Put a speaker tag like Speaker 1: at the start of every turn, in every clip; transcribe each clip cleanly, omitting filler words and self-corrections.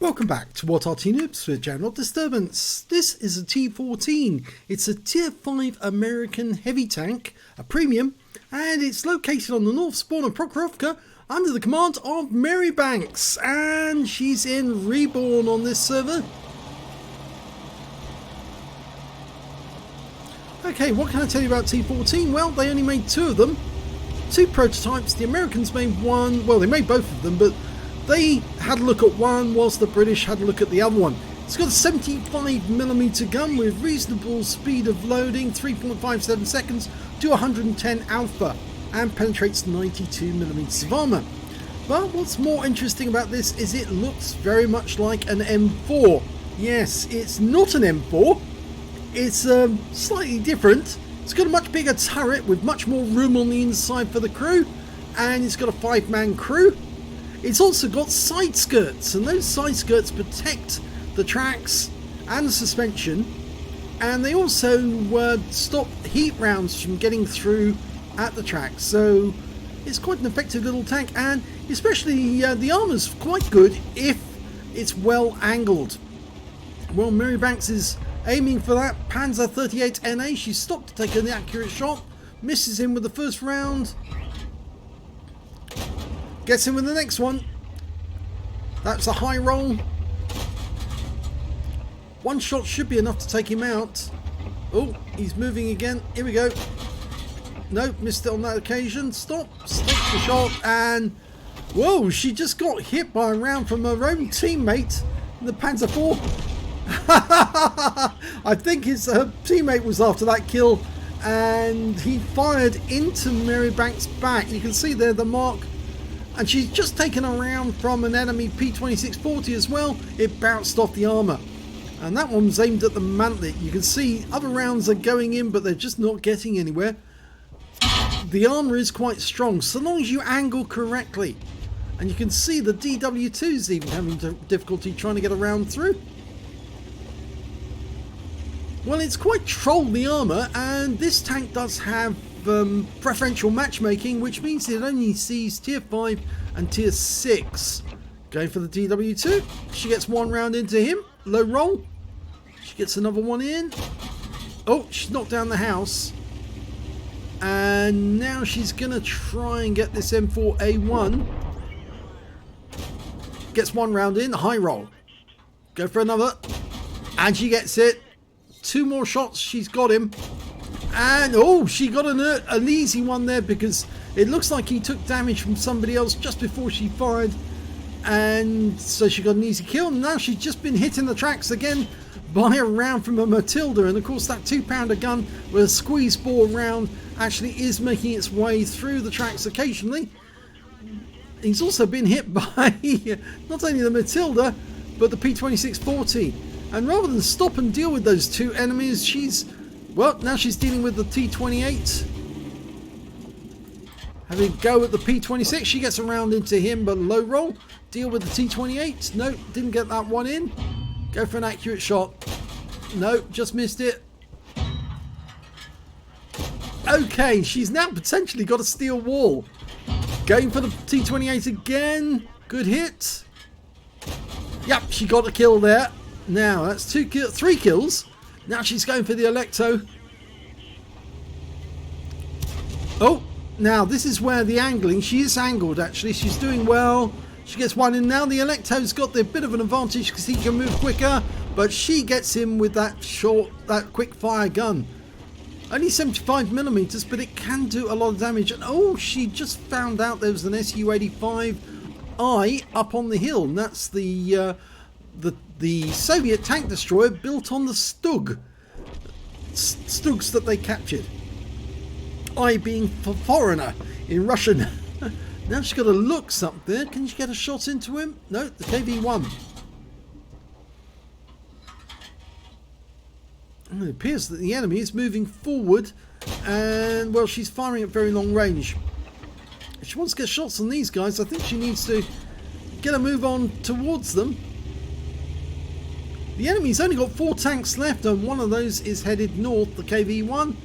Speaker 1: Welcome back to What Arty Noobs with General Disturbance. This is a T14. It's a Tier 5 American heavy tank, a premium, and it's located on the north spawn of Prokhorovka under the command of Mary Banks, and she's in REBRN on this server. Okay, what can I tell you about T14? Well, they only made two of them, two prototypes. The Americans made one, well, they made both of them, but they had a look at one whilst the British had a look at the other one. It's got a 75mm gun with reasonable speed of loading, 3.57 seconds to 110 alpha, and penetrates 92mm of armour. But what's more interesting about this is it looks very much like an M4. Yes, it's not an M4. It's slightly different. It's got a much bigger turret with much more room on the inside for the crew, and it's got a 5-man crew. It's also got side skirts, and those side skirts protect the tracks and the suspension, and they also stop heat rounds from getting through at the track. So it's quite an effective little tank, and especially the armour's quite good if it's well angled. Well, Mary Banks is aiming for that Panzer 38 NA. She stopped to take an accurate shot, misses him with the first round. Gets him with the next one. That's a high roll. One shot should be enough to take him out. Oh, he's moving again. Here we go. Nope, missed it on that occasion. Stop the shot, and whoa, she just got hit by a round from her own teammate in the Panzer IV. I think his teammate was after that kill, and he fired into Mary Banks' back. You can see there the mark. And she's just taken a round from an enemy P2640 as well. It bounced off the armour. And that one was aimed at the mantlet. You can see other rounds are going in, but they're just not getting anywhere. The armour is quite strong, so long as you angle correctly. And you can see the DW2's even having difficulty trying to get a round through. Well, it's quite troll, the armour, and this tank does have preferential matchmaking, which means it only sees tier 5 and tier 6. Going for the DW2. She gets one round into him. Low roll. She gets another one in. Oh, she's knocked down the house. And now she's going to try and get this M4A1. Gets one round in. High roll. Go for another. And she gets it. Two more shots. She's got him. And oh, she got an easy one there, because it looks like he took damage from somebody else just before she fired, and so she got an easy kill. And now she's just been hit in the tracks again by a round from a Matilda, and of course that 2-pounder gun with a squeeze bore round actually is making its way through the tracks occasionally. He's also been hit by not only the Matilda but the P2640, and rather than stop and deal with those two enemies, now she's dealing with the T28. Having a go at the P26. She gets a round into him, but low roll. Deal with the T28. Nope, didn't get that one in. Go for an accurate shot. Nope, just missed it. Okay, she's now potentially got a steel wall. Going for the T28 again. Good hit. Yep, she got a kill there. Now, that's three kills. Now she's going for the Electo. Oh, now this is where the angling, she is angled actually, she's doing well. She gets one in now. The Electo's got the bit of an advantage because he can move quicker, but she gets him with that quick fire gun. Only 75mm, but it can do a lot of damage. And oh, she just found out there was an Su-85I up on the hill, and that's the Soviet tank destroyer built on the Stugs that they captured. I being for foreigner in Russian. Now she's got to look something. Can she get a shot into him? No, the KV-1. And it appears that the enemy is moving forward, and well, she's firing at very long range. If she wants to get shots on these guys, I think she needs to get a move on towards them. The enemy's only got 4 tanks left, and one of those is headed north, the KV-1,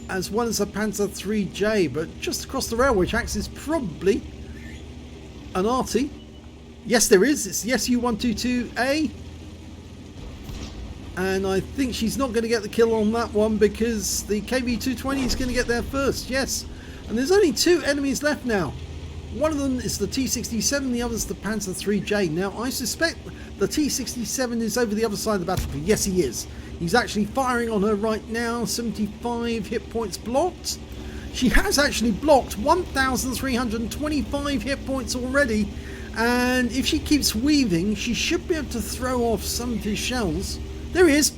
Speaker 1: as well as a Panzer 3J, but just across the railway tracks is probably an Arty. Yes, there is. It's the SU-122A. And I think she's not going to get the kill on that one because the KV-220 is going to get there first. Yes. And there's only 2 enemies left now. One of them is the T67, the other is the Panzer IIIJ. Now, I suspect the T67 is over the other side of the battlefield. Yes, he is. He's actually firing on her right now. 75 hit points blocked. She has actually blocked 1,325 hit points already. And if she keeps weaving, she should be able to throw off some of his shells. There he is.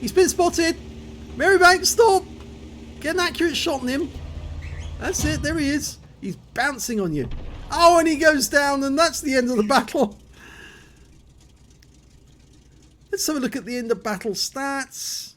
Speaker 1: He's been spotted. Marybank, stop. Get an accurate shot on him. That's it. There he is. He's bouncing on you. Oh, and he goes down, and that's the end of the battle. Let's have a look at the end of battle stats.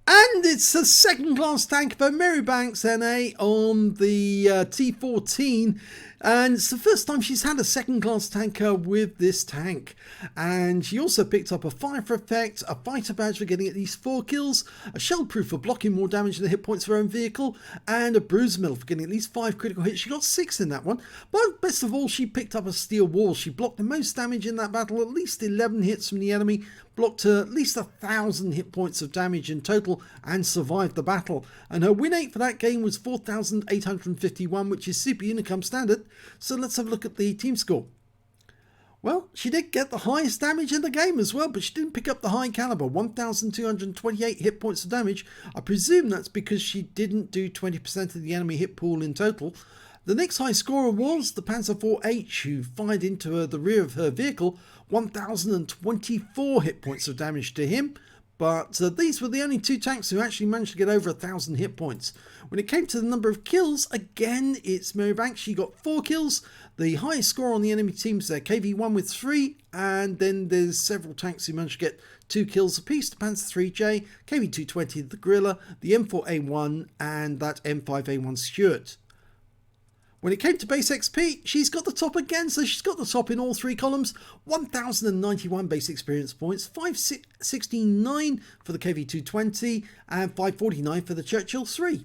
Speaker 1: And it's a second-class tank for Marybank's NA on the T14. And it's the first time she's had a second-class tanker with this tank. And she also picked up a fire for effect, a fighter badge for getting at least 4 kills, a shell proof for blocking more damage than the hit points of her own vehicle, and a bruise medal for getting at least 5 critical hits. She got 6 in that one. But best of all, she picked up a steel wall. She blocked the most damage in that battle, at least 11 hits from the enemy, blocked at least 1,000 hit points of damage in total, and survived the battle. And her win rate for that game was 4,851, which is Super Unicum standard. So let's have a look at the team score. Well, she did get the highest damage in the game as well, but she didn't pick up the high caliber, 1,228 hit points of damage. I presume that's because she didn't do 20% of the enemy hit pool in total. The next high scorer was the Panzer IV-H, who fired into the rear of her vehicle, 1,024 hit points of damage to him. But these were the only 2 tanks who actually managed to get over 1,000 hit points. When it came to the number of kills, again, it's Marybank. She got 4 kills. The highest score on the enemy teams there, KV-1 with 3. And then there's several tanks who managed to get 2 kills apiece. The Panzer IIIJ, KV-220, the Gorilla, the M4A1, and that M5A1 Stuart. When it came to base XP, she's got the top again, so she's got the top in all 3 columns. 1,091 base experience points, 569 for the KV-220, and 549 for the Churchill 3.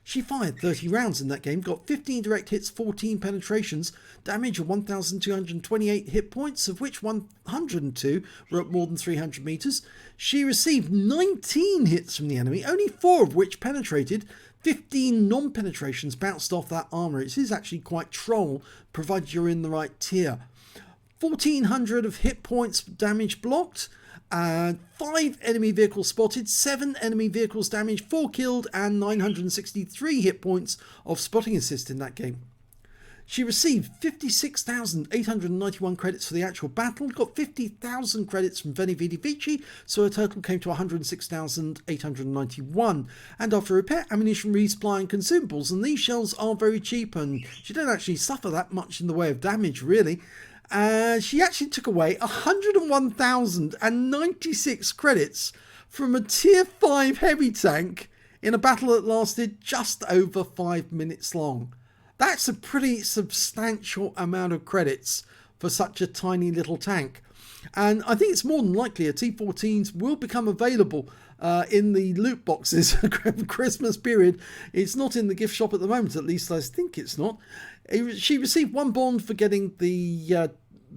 Speaker 1: She fired 30 rounds in that game, got 15 direct hits, 14 penetrations, damage of 1,228 hit points, of which 102 were at more than 300 meters. She received 19 hits from the enemy, only 4 of which penetrated. 15 non-penetrations bounced off that armour. It is actually quite troll, provided you're in the right tier. 1,400 of hit points damage blocked, 5 enemy vehicles spotted, 7 enemy vehicles damaged, 4 killed, and 963 hit points of spotting assist in that game. She received 56,891 credits for the actual battle, got 50,000 credits from Veni Vidi Vici, so her total came to 106,891. And after repair, ammunition, resupply and consumables, and these shells are very cheap, and she don't actually suffer that much in the way of damage, really. She actually took away 101,096 credits from a tier 5 heavy tank in a battle that lasted just over 5 minutes long. That's a pretty substantial amount of credits for such a tiny little tank. And I think it's more than likely a T14s will become available in the loot boxes for Christmas period. It's not in the gift shop at the moment, at least I think it's not. She received 1 bond for getting the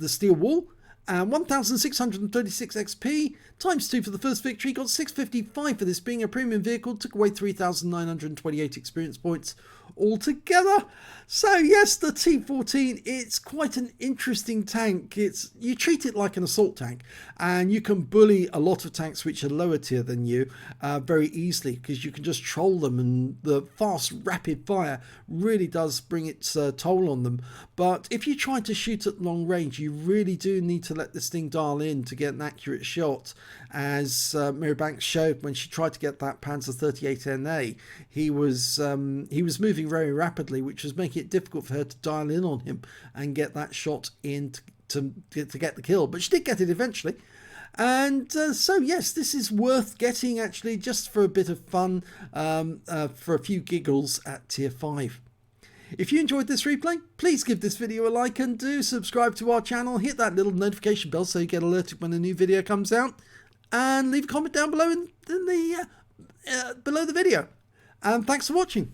Speaker 1: steel wall, and 1,636 XP, times 2 for the first victory, got 655 for this being a premium vehicle, took away 3,928 experience points altogether. So yes, the T14, it's quite an interesting tank. You treat it like an assault tank, and you can bully a lot of tanks which are lower tier than you very easily, because you can just troll them, and the fast rapid fire really does bring its toll on them. But if you try to shoot at long range, you really do need to let this thing dial in to get an accurate shot, as Marybank showed when she tried to get that Panzer IIINA. He was moving very rapidly, which was making it difficult for her to dial in on him and get that shot in to get the kill. But she did get it eventually. And so yes, this is worth getting actually, just for a bit of fun, for a few giggles at tier 5. If you enjoyed this replay, please give this video a like and do subscribe to our channel. Hit that little notification bell so you get alerted when a new video comes out, and leave a comment down below below the video. and thanks for watching.